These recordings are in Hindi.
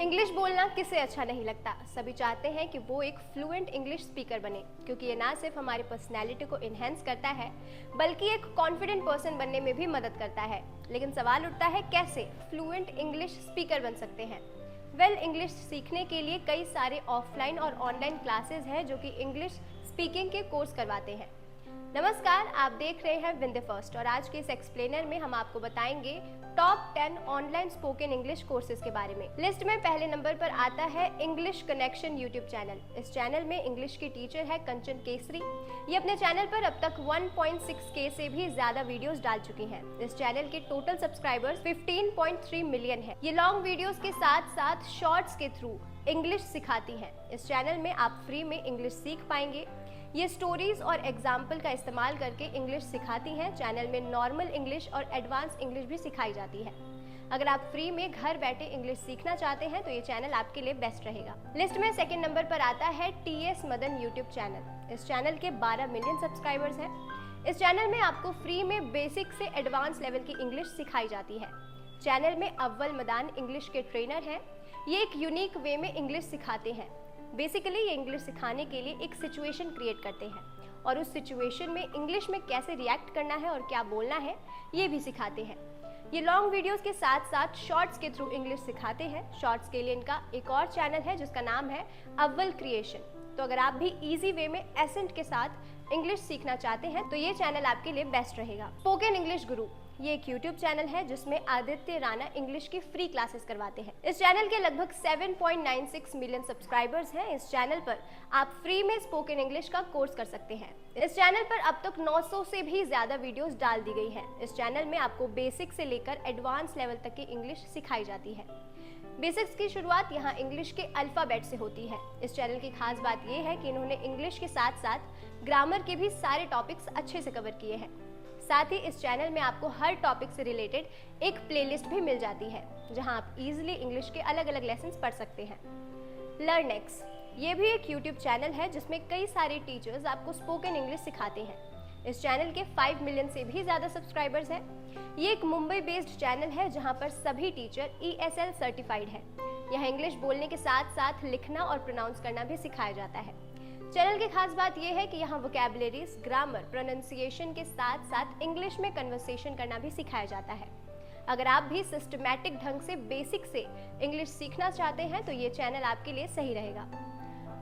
इंग्लिश बोलना किसे अच्छा नहीं लगता। सभी चाहते हैं कि वो एक फ्लुएंट इंग्लिश स्पीकर बने, क्योंकि ये ना सिर्फ हमारी पर्सनैलिटी को इन्हेंस करता है बल्कि एक कॉन्फिडेंट पर्सन बनने में भी मदद करता है। लेकिन सवाल उठता है, कैसे फ्लुएंट इंग्लिश स्पीकर बन सकते हैं। इंग्लिश सीखने के लिए कई सारे ऑफलाइन और ऑनलाइन क्लासेस हैं जो कि इंग्लिश स्पीकिंग के कोर्स करवाते हैं। नमस्कार, आप देख रहे हैं विन द फर्स्ट और आज के इस एक्सप्लेनर में हम आपको बताएंगे top 10 online spoken English courses के बारे में। लिस्ट में पहले नंबर पर आता है इंग्लिश कनेक्शन यूट्यूब चैनल। इस चैनल में इंग्लिश की टीचर है कंचन केसरी। ये अपने चैनल पर अब तक 1.6K से भी ज्यादा वीडियोस डाल चुकी हैं। इस चैनल के टोटल सब्सक्राइबर्स 15.3 मिलियन है। ये लॉन्ग वीडियोस के साथ साथ शॉर्ट्स के थ्रू इंग्लिश सिखाती हैं। इस चैनल में आप फ्री में इंग्लिश सीख पाएंगे। ये स्टोरीज और एग्जाम्पल का इस्तेमाल करके इंग्लिश सिखाती हैं। चैनल में नॉर्मल इंग्लिश और एडवांस इंग्लिश भी सिखाई जाती है। अगर आप फ्री में घर बैठे इंग्लिश सीखना चाहते हैं तो ये चैनल आपके लिए बेस्ट रहेगा। लिस्ट में सेकंड नंबर पर आता है TS मदन यूट्यूब चैनल। इस चैनल के 12 मिलियन सब्सक्राइबर्स हैं। इस चैनल में आपको फ्री में बेसिक से एडवांस लेवल की इंग्लिश सिखाई जाती है। चैनल में अव्वल मदान इंग्लिश के ट्रेनर हैं। ये एक यूनिक वे में इंग्लिश सिखाते हैं। बेसिकली ये इंग्लिश सिखाने के लिए एक सिचुएशन क्रिएट करते हैं और उस सिचुएशन में इंग्लिश में कैसे रिएक्ट करना है और क्या बोलना है ये भी सिखाते हैं। ये लॉन्ग वीडियोस के साथ साथ शॉर्ट्स के थ्रू इंग्लिश सिखाते हैं। शॉर्ट्स के लिए इनका एक और चैनल है जिसका नाम है अव्वल क्रिएशन। तो अगर आप भी इजी वे में एसेंट के साथ इंग्लिश सीखना चाहते हैं तो ये चैनल आपके लिए बेस्ट रहेगा। स्पोकन इंग्लिश गुरु ये एक यूट्यूब चैनल है जिसमें आदित्य राणा इंग्लिश की फ्री क्लासेस करवाते हैं। इस चैनल के लगभग 7.96 मिलियन सब्सक्राइबर्स हैं। इस चैनल पर आप फ्री में स्पोकन इंग्लिश का कोर्स कर सकते हैं। इस चैनल पर अब तक 900 से भी ज्यादा वीडियोस डाल दी गई हैं। इस चैनल में आपको बेसिक से लेकर एडवांस लेवल तक की इंग्लिश सिखाई जाती है। बेसिक्स की शुरुआत यहाँ इंग्लिश के अल्फाबेट से होती है। इस चैनल की खास बात यह है कि इन्होंने इंग्लिश के साथ साथ ग्रामर के भी सारे टॉपिक्स अच्छे से कवर किए हैं। साथ ही इस चैनल में आपको हर टॉपिक से रिलेटेड एक प्लेलिस्ट भी मिल जाती है जहां आप इजीली इंग्लिश के अलग अलग लेसन्स पढ़ सकते हैं। लर्नेक्स ये भी एक यूट्यूब चैनल है जिसमें कई सारे टीचर्स आपको स्पोकन इंग्लिश सिखाते हैं। इस चैनल के 5 मिलियन से भी ज़्यादा सब्सक्राइबर्स हैं। ये एक मुंबई बेस्ड चैनल है जहां पर सभी टीचर ESL सर्टिफाइड है। यहाँ इंग्लिश बोलने के साथ साथ लिखना और प्रोनाउंस करना भी सिखाया जाता है। चैनल की खास बात यह है कि यहाँ वोकैबुलरीज, ग्रामर, प्रोनाउंसिएशन के साथ साथ इंग्लिश में कन्वर्सेशन करना भी सिखाया जाता है। अगर आप भी सिस्टमैटिक ढंग से बेसिक से इंग्लिश सीखना चाहते हैं तो ये चैनल आपके लिए सही रहेगा।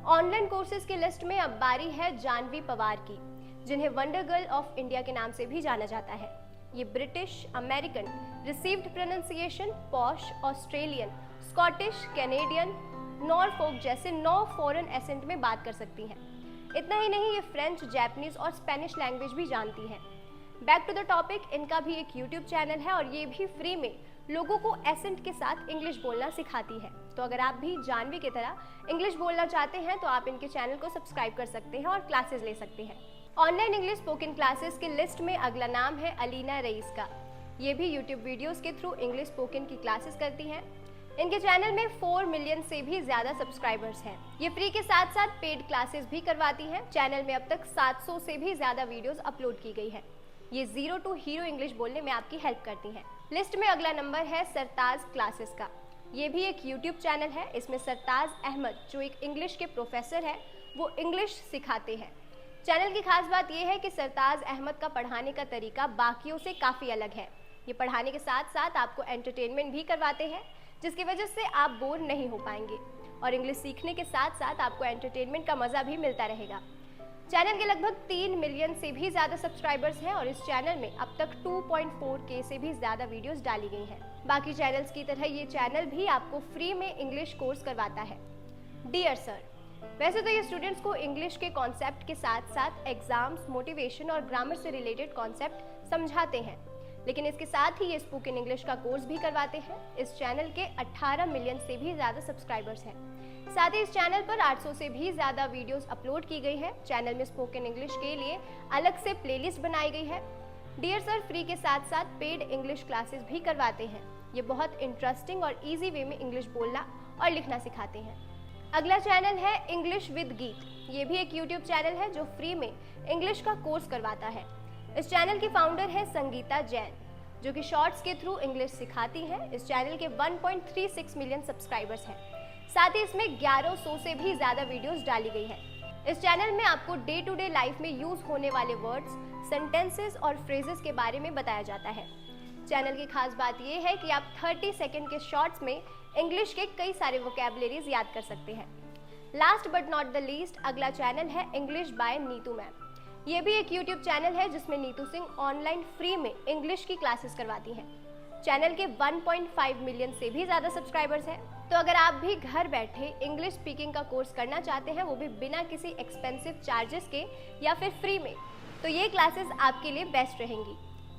ऑनलाइन कोर्सेज की लिस्ट में अब बारी है जानवी पवार की, जिन्हें वंडर गर्ल ऑफ इंडिया के नाम से भी जाना जाता है। ये British, American, received pronunciation, posh, Australian, Scottish, Canadian, Norfolk जैसे 9 फॉरेन एसेंट में बात कर सकती हैं। इतना ही नहीं, ये फ्रेंच, जापानीज और स्पेनिश लैंग्वेज भी जानती हैं। बैक टू द टॉपिक, इनका भी एक यूट्यूब चैनल है और ये भी फ्री में लोगों को एसेंट के साथ इंग्लिश बोलना सिखाती है। तो अगर आप भी जानवी की तरह इंग्लिश बोलना चाहते हैं तो आप इनके चैनल को सब्सक्राइब कर सकते हैं और क्लासेस ले सकते हैं। ऑनलाइन इंग्लिश स्पोकन क्लासेस की लिस्ट में अगला नाम है अलीना रईस का। ये भी यूट्यूब वीडियोज के थ्रू इंग्लिश स्पोकन की क्लासेस करती हैं। इनके चैनल में 4 मिलियन से भी ज्यादा सब्सक्राइबर्स हैं। ये फ्री के साथ साथ पेड क्लासेस भी करवाती हैं। चैनल में अब तक 700 से भी ज्यादा वीडियोस अपलोड की गई है। ये 0 to हीरो इंग्लिश बोलने में आपकी हेल्प करती हैं। लिस्ट में अगला नंबर है सरताज क्लासेस का। ये भी एक यूट्यूब चैनल है। इसमें सरताज अहमद, जो एक इंग्लिश के प्रोफेसर है, वो इंग्लिश सिखाते हैं। चैनल की खास बात यह है कि सरताज अहमद का पढ़ाने का तरीका बाकियों से काफ़ी अलग है। ये पढ़ाने के साथ साथ आपको एंटरटेनमेंट भी करवाते हैं, जिसकी वजह से आप बोर नहीं हो पाएंगे और इंग्लिश सीखने के साथ साथ आपको एंटरटेनमेंट का मज़ा भी मिलता रहेगा। चैनल के लगभग 3 मिलियन से भी ज़्यादा सब्सक्राइबर्स हैं और इस चैनल में अब तक 2.4K से भी ज़्यादा वीडियोस डाली गई हैं। बाकी चैनल्स की तरह ये चैनल भी आपको फ्री में इंग्लिश कोर्स करवाता है। डियर सर, वैसे तो ये स्टूडेंट्स को इंग्लिश के कॉन्सेप्ट के साथ साथ एग्जाम्स, मोटिवेशन और ग्रामर से रिलेटेड कॉन्सेप्ट समझाते हैं, लेकिन इसके साथ ही ये स्पोकन इंग्लिश का कोर्स भी करवाते हैं। इस चैनल के 18 मिलियन से भी ज़्यादा सब्सक्राइबर्स हैं। साथ ही इस चैनल पर 800 से भी ज़्यादा वीडियोस अपलोड की गई है। चैनल में स्पोकन इंग्लिश के लिए अलग से प्लेलिस्ट बनाई गई है। डियर सर फ्री के साथ साथ पेड इंग्लिश क्लासेस भी करवाते हैं। ये बहुत इंटरेस्टिंग और ईजी वे में इंग्लिश बोलना और लिखना सिखाते हैं। अगला चैनल है इंग्लिश विद गीत। ये भी एक यूट्यूब चैनल है जो फ्री में इंग्लिश का कोर्स करवाता है। इस चैनल की फाउंडर है संगीता जैन, जो कि शॉर्ट्स के थ्रू इंग्लिश सिखाती है। इस चैनल के 1.36 मिलियन सब्सक्राइबर्स हैं। साथ ही इसमें 1100 से भी ज़्यादा वीडियोस डाली गई है। इस चैनल में आपको डे टू डे लाइफ में यूज़ होने वाले वर्ड्स, सेंटेंसेस और फ्रेजेस के बारे में बताया जाता है। चैनल की खास बात यह है कि आप 30 सेकंड के शॉर्ट्स में इंग्लिश के कई सारे वोकैबुलरीज याद कर सकते हैं। Last but not the least, अगला चैनल है इंग्लिश बाय नीतू मैम। ये भी एक यूट्यूब चैनल है जिसमें नीतू सिंह ऑनलाइन फ्री में इंग्लिश की क्लासेस करवाती हैं। चैनल के 1.5 मिलियन से भी ज़्यादा सब्सक्राइबर्स हैं। तो अगर आप भी घर बैठे इंग्लिश स्पीकिंग का कोर्स करना चाहते हैं, वो भी बिना किसी एक्सपेंसिव चार्जेस के या फिर फ्री में, तो ये क्लासेस आपके लिए बेस्ट रहेंगी।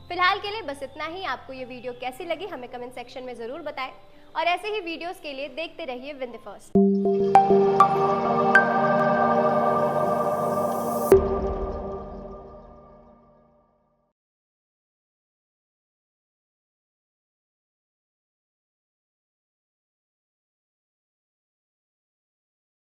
फिलहाल के लिए बस इतना ही। आपको ये वीडियो कैसी लगी हमें कमेंट सेक्शन में ज़रूर बताएं और ऐसे ही वीडियोस के लिए देखते रहिए विन द फर्स्ट।